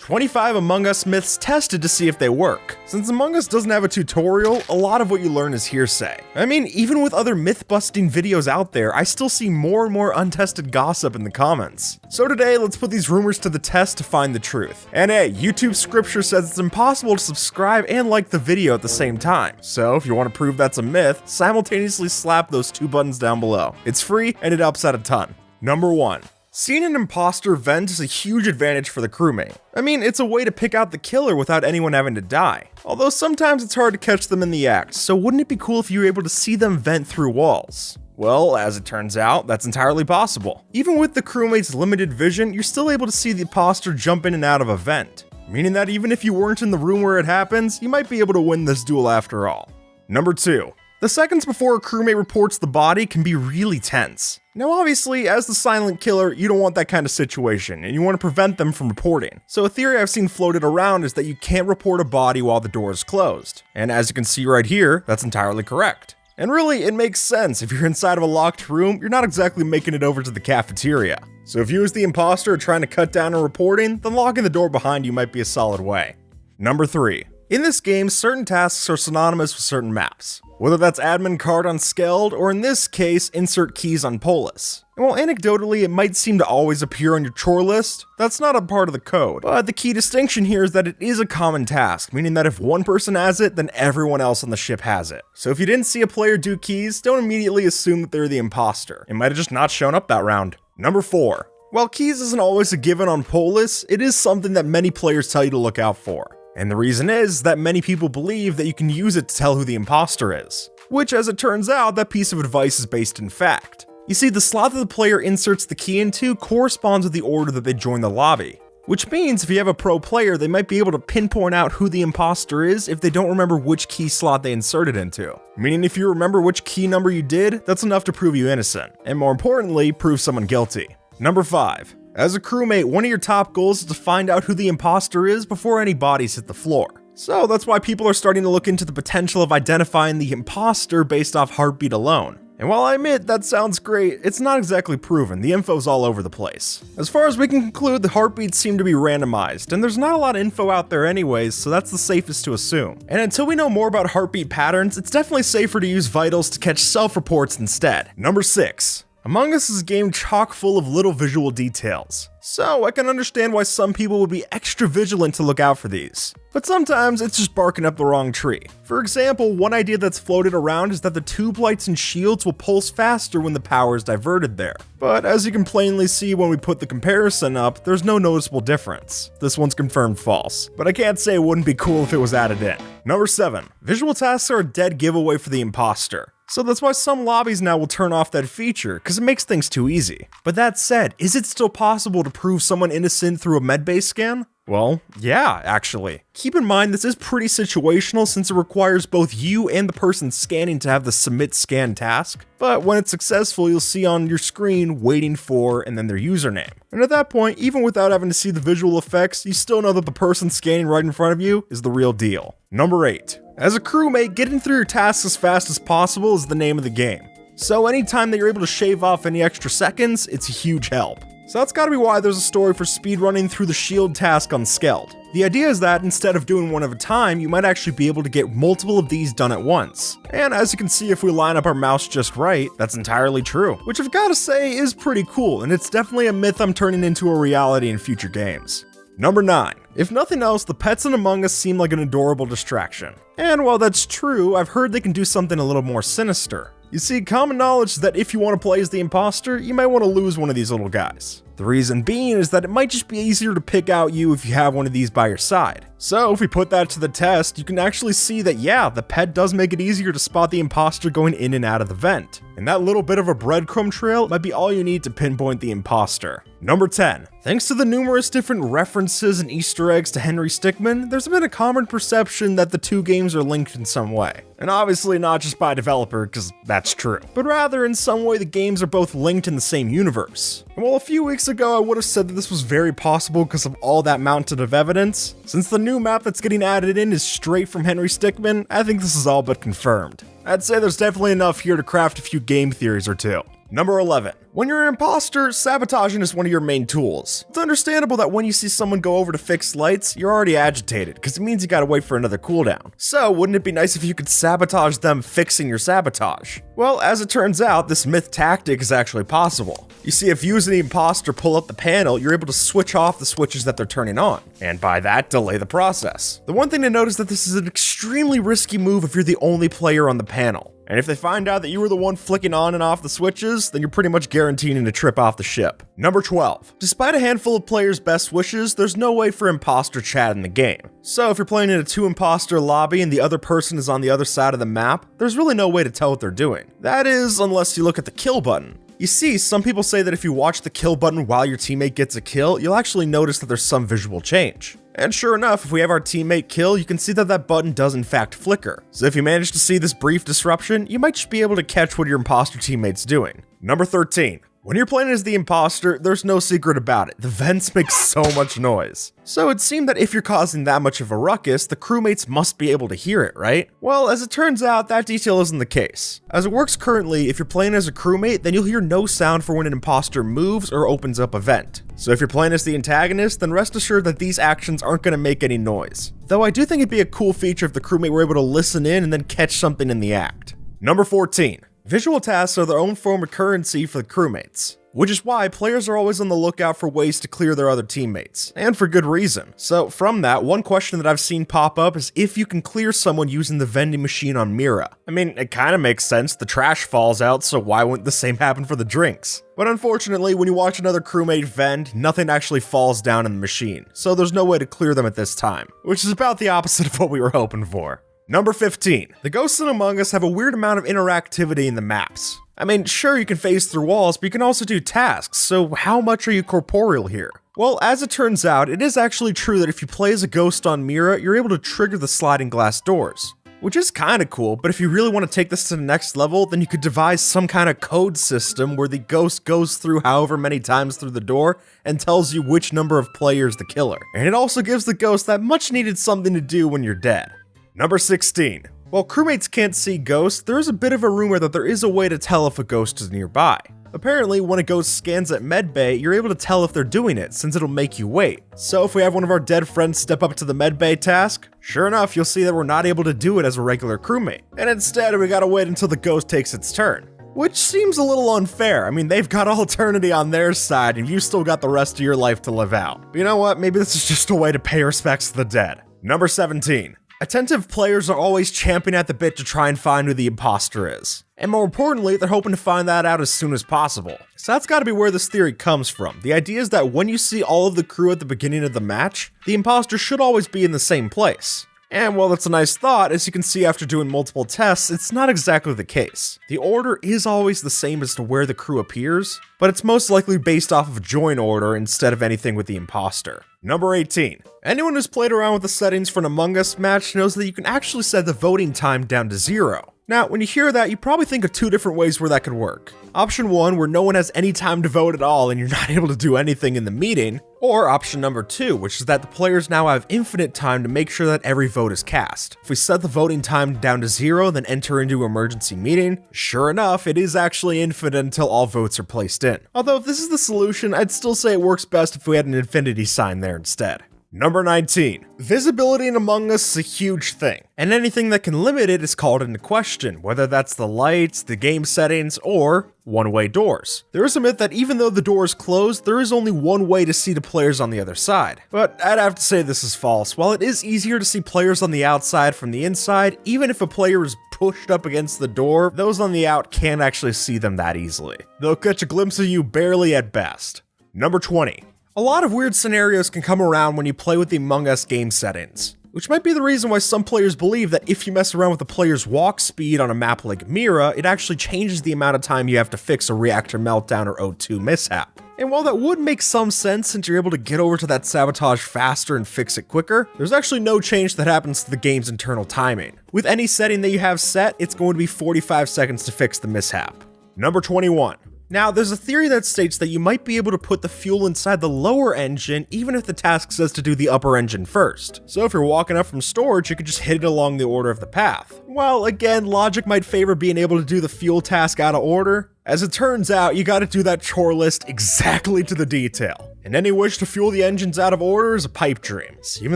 25 Among Us myths tested to see if they work. Since Among Us doesn't have a tutorial, a lot of what you learn is hearsay. I mean, even with other myth-busting videos out there, I still see more and more untested gossip in the comments. So today, let's put these rumors to the test to find the truth. And hey, YouTube scripture says it's impossible to subscribe and like the video at the same time. So if you want to prove that's a myth, simultaneously slap those two buttons down below. It's free and it helps out a ton. Number 1. Seeing an imposter vent is a huge advantage for the crewmate. I mean, it's a way to pick out the killer without anyone having to die. Although sometimes it's hard to catch them in the act, so wouldn't it be cool if you were able to see them vent through walls? Well, as it turns out, that's entirely possible. Even with the crewmate's limited vision, you're still able to see the imposter jump in and out of a vent. Meaning that even if you weren't in the room where it happens, you might be able to win this duel after all. Number 2. The seconds before a crewmate reports the body can be really tense. Now obviously, as the silent killer, you don't want that kind of situation, and you want to prevent them from reporting. So a theory I've seen floated around is that you can't report a body while the door is closed. And as you can see right here, that's entirely correct. And really, it makes sense. If you're inside of a locked room, you're not exactly making it over to the cafeteria. So if you as the imposter are trying to cut down on reporting, then locking the door behind you might be a solid way. Number 3. In this game, certain tasks are synonymous with certain maps. Whether that's admin card on Skeld, or in this case, insert keys on Polis. And while anecdotally it might seem to always appear on your chore list, that's not a part of the code. But the key distinction here is that it is a common task, meaning that if one person has it, then everyone else on the ship has it. So if you didn't see a player do keys, don't immediately assume that they're the imposter. It might have just not shown up that round. Number 4. While keys isn't always a given on Polis, it is something that many players tell you to look out for. And the reason is that many people believe that you can use it to tell who the imposter is. Which, as it turns out, that piece of advice is based in fact. You see, the slot that the player inserts the key into corresponds with the order that they join the lobby. Which means if you have a pro player, they might be able to pinpoint out who the imposter is if they don't remember which key slot they inserted into. Meaning if you remember which key number you did, that's enough to prove you innocent. And more importantly, prove someone guilty. Number 5. As a crewmate, one of your top goals is to find out who the imposter is before any bodies hit the floor. So that's why people are starting to look into the potential of identifying the imposter based off heartbeat alone. And while I admit that sounds great, it's not exactly proven. The info's all over the place. As far as we can conclude, the heartbeats seem to be randomized, and there's not a lot of info out there anyways, so that's the safest to assume. And until we know more about heartbeat patterns, it's definitely safer to use vitals to catch self-reports instead. Number 6. Among Us is a game chock full of little visual details, so I can understand why some people would be extra vigilant to look out for these. But sometimes it's just barking up the wrong tree. For example, one idea that's floated around is that the tube lights and shields will pulse faster when the power is diverted there. But as you can plainly see when we put the comparison up, there's no noticeable difference. This one's confirmed false, but I can't say it wouldn't be cool if it was added in. Number 7. Visual tasks are a dead giveaway for the imposter. So that's why some lobbies now will turn off that feature, because it makes things too easy. But that said, is it still possible to prove someone innocent through a medbay scan? Well, yeah, actually. Keep in mind this is pretty situational since it requires both you and the person scanning to have the submit scan task. But when it's successful, you'll see on your screen waiting for and then their username. And at that point, even without having to see the visual effects, you still know that the person scanning right in front of you is the real deal. Number 8. As a crewmate, getting through your tasks as fast as possible is the name of the game. So anytime that you're able to shave off any extra seconds, it's a huge help. So that's gotta be why there's a story for speedrunning through the shield task on Skeld. The idea is that instead of doing one at a time, you might actually be able to get multiple of these done at once. And as you can see, if we line up our mouse just right, that's entirely true. Which I've gotta say is pretty cool, and it's definitely a myth I'm turning into a reality in future games. Number 9. If nothing else, the pets in Among Us seem like an adorable distraction. And while that's true, I've heard they can do something a little more sinister. You see, common knowledge is that if you want to play as the imposter, you might want to lose one of these little guys. The reason being is that it might just be easier to pick out you if you have one of these by your side. So if we put that to the test, you can actually see that yeah, the pet does make it easier to spot the imposter going in and out of the vent. And that little bit of a breadcrumb trail might be all you need to pinpoint the imposter. Number 10. Thanks to the numerous different references and Easter eggs to Henry Stickmin, there's been a common perception that the two games are linked in some way. And obviously not just by a developer, because that's true, but rather in some way the games are both linked in the same universe. And while a few weeks ago I would have said that this was very possible because of all that mountain of evidence, since the new map that's getting added in is straight from Henry Stickmin, I think this is all but confirmed. I'd say there's definitely enough here to craft a few game theories or two. Number 11. When you're an imposter, sabotaging is one of your main tools. It's understandable that when you see someone go over to fix lights, you're already agitated, because it means you gotta wait for another cooldown. So wouldn't it be nice if you could sabotage them fixing your sabotage? Well, as it turns out, this myth tactic is actually possible. You see, if you as the imposter pull up the panel, you're able to switch off the switches that they're turning on, and by that, delay the process. The one thing to note is that this is an extremely risky move if you're the only player on the panel. And if they find out that you were the one flicking on and off the switches, then you're pretty much guaranteeing to trip off the ship. Number 12. Despite a handful of players' best wishes, there's no way for imposter chat in the game. So if you're playing in a 2-imposter lobby and the other person is on the other side of the map, there's really no way to tell what they're doing. That is, unless you look at the kill button. You see, some people say that if you watch the kill button while your teammate gets a kill, you'll actually notice that there's some visual change. And sure enough, if we have our teammate kill, you can see that that button does in fact flicker. So if you manage to see this brief disruption, you might just be able to catch what your imposter teammate's doing. Number 13. When you're playing as the imposter, there's no secret about it. The vents make so much noise. So it seemed that if you're causing that much of a ruckus, the crewmates must be able to hear it, right? Well, as it turns out, that detail isn't the case. As it works currently, if you're playing as a crewmate, then you'll hear no sound for when an imposter moves or opens up a vent. So if you're playing as the antagonist, then rest assured that these actions aren't going to make any noise. Though I do think it'd be a cool feature if the crewmate were able to listen in and then catch something in the act. Number 14. Visual tasks are their own form of currency for the crewmates, which is why players are always on the lookout for ways to clear their other teammates, and for good reason. So from that, one question that I've seen pop up is if you can clear someone using the vending machine on Mira. I mean, it kind of makes sense, the trash falls out, so why wouldn't the same happen for the drinks? But unfortunately, when you watch another crewmate vend, nothing actually falls down in the machine, so there's no way to clear them at this time, which is about the opposite of what we were hoping for. Number 15. The ghosts in Among Us have a weird amount of interactivity in the maps. I mean, sure, you can phase through walls, but you can also do tasks, so how much are you corporeal here? Well, as it turns out, it is actually true that if you play as a ghost on Mira, you're able to trigger the sliding glass doors. Which is kinda cool, but if you really want to take this to the next level, then you could devise some kind of code system where the ghost goes through however many times through the door and tells you which number of players the killer. And it also gives the ghost that much needed something to do when you're dead. Number 16. While crewmates can't see ghosts, there is a bit of a rumor that there is a way to tell if a ghost is nearby. Apparently, when a ghost scans at medbay, you're able to tell if they're doing it, since it'll make you wait. So if we have one of our dead friends step up to the medbay task, sure enough, you'll see that we're not able to do it as a regular crewmate. And instead, we gotta wait until the ghost takes its turn. Which seems a little unfair. I mean, they've got all eternity on their side, and you've still got the rest of your life to live out. But you know what? Maybe this is just a way to pay respects to the dead. Number 17. Attentive players are always champing at the bit to try and find who the imposter is. And more importantly, they're hoping to find that out as soon as possible. So that's gotta be where this theory comes from. The idea is that when you see all of the crew at the beginning of the match, the imposter should always be in the same place. And while that's a nice thought, as you can see after doing multiple tests, it's not exactly the case. The order is always the same as to where the crew appears, but it's most likely based off of join order instead of anything with the imposter. Number 18. Anyone who's played around with the settings for an Among Us match knows that you can actually set the voting time down to 0. Now, when you hear that, you probably think of two different ways where that could work. Option 1, where no one has any time to vote at all and you're not able to do anything in the meeting, or option number 2, which is that the players now have infinite time to make sure that every vote is cast. If we set the voting time down to 0, then enter into emergency meeting, sure enough, it is actually infinite until all votes are placed in. Although if this is the solution, I'd still say it works best if we had an infinity sign there instead. Number 19. Visibility in Among Us is a huge thing, and anything that can limit it is called into question, whether that's the lights, the game settings, or one-way doors. There is a myth that even though the door is closed, there is only one way to see the players on the other side. But I'd have to say this is false. While it is easier to see players on the outside from the inside, even if a player is pushed up against the door, those on the out can't actually see them that easily. They'll catch a glimpse of you barely at best. Number 20. A lot of weird scenarios can come around when you play with the Among Us game settings, which might be the reason why some players believe that if you mess around with the player's walk speed on a map like Mira, it actually changes the amount of time you have to fix a reactor meltdown or O2 mishap. And while that would make some sense since you're able to get over to that sabotage faster and fix it quicker, there's actually no change that happens to the game's internal timing. With any setting that you have set, it's going to be 45 seconds to fix the mishap. Number 21. Now, there's a theory that states that you might be able to put the fuel inside the lower engine even if the task says to do the upper engine first. So if you're walking up from storage, you could just hit it along the order of the path. While again, logic might favor being able to do the fuel task out of order, As it turns out, you gotta do that chore list exactly to the detail. And any wish to fuel the engines out of order is a pipe dream. So even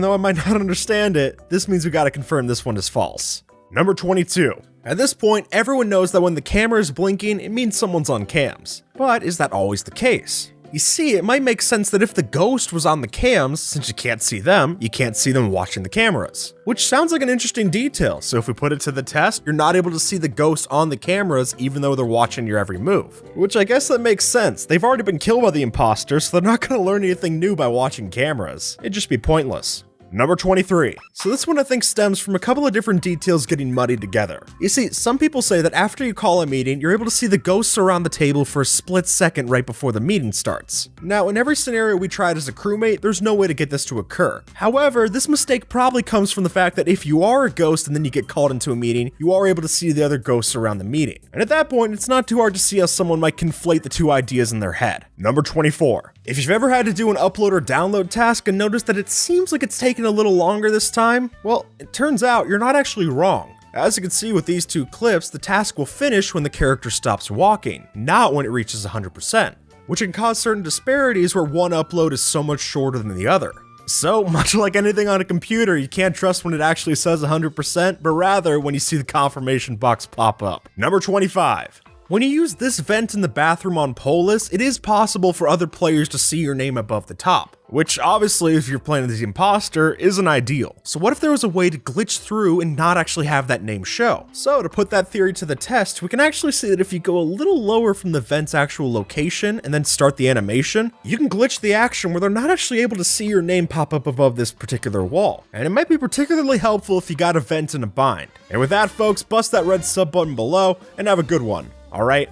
though I might not understand it, this means we gotta confirm this one is false. Number 22. At this point, everyone knows that when the camera is blinking, it means someone's on cams. But is that always the case? You see, it might make sense that if the ghost was on the cams, since you can't see them, you can't see them watching the cameras. Which sounds like an interesting detail, so if we put it to the test, you're not able to see the ghost on the cameras even though they're watching your every move. Which I guess that makes sense. They've already been killed by the imposter, so they're not gonna learn anything new by watching cameras. It'd just be pointless. Number 23. So this one I think stems from a couple of different details getting muddied together. You see, some people say that after you call a meeting, you're able to see the ghosts around the table for a split second right before the meeting starts. Now, in every scenario we tried as a crewmate, there's no way to get this to occur. However, this mistake probably comes from the fact that if you are a ghost and then you get called into a meeting, you are able to see the other ghosts around the meeting. And at that point, it's not too hard to see how someone might conflate the two ideas in their head. Number 24. If you've ever had to do an upload or download task and noticed that it seems like it's taking a little longer this time, well, it turns out you're not actually wrong. As you can see with these two clips, the task will finish when the character stops walking, not when it reaches 100%, which can cause certain disparities where one upload is so much shorter than the other. So, much like anything on a computer, you can't trust when it actually says 100%, but rather when you see the confirmation box pop up. Number 25. When you use this vent in the bathroom on Polis, it is possible for other players to see your name above the top, which obviously, if you're playing as the imposter, isn't ideal. So what if there was a way to glitch through and not actually have that name show? So to put that theory to the test, we can actually see that if you go a little lower from the vent's actual location and then start the animation, you can glitch the action where they're not actually able to see your name pop up above this particular wall. And it might be particularly helpful if you got a vent in a bind. And with that, folks, bust that red sub button below and have a good one. All right.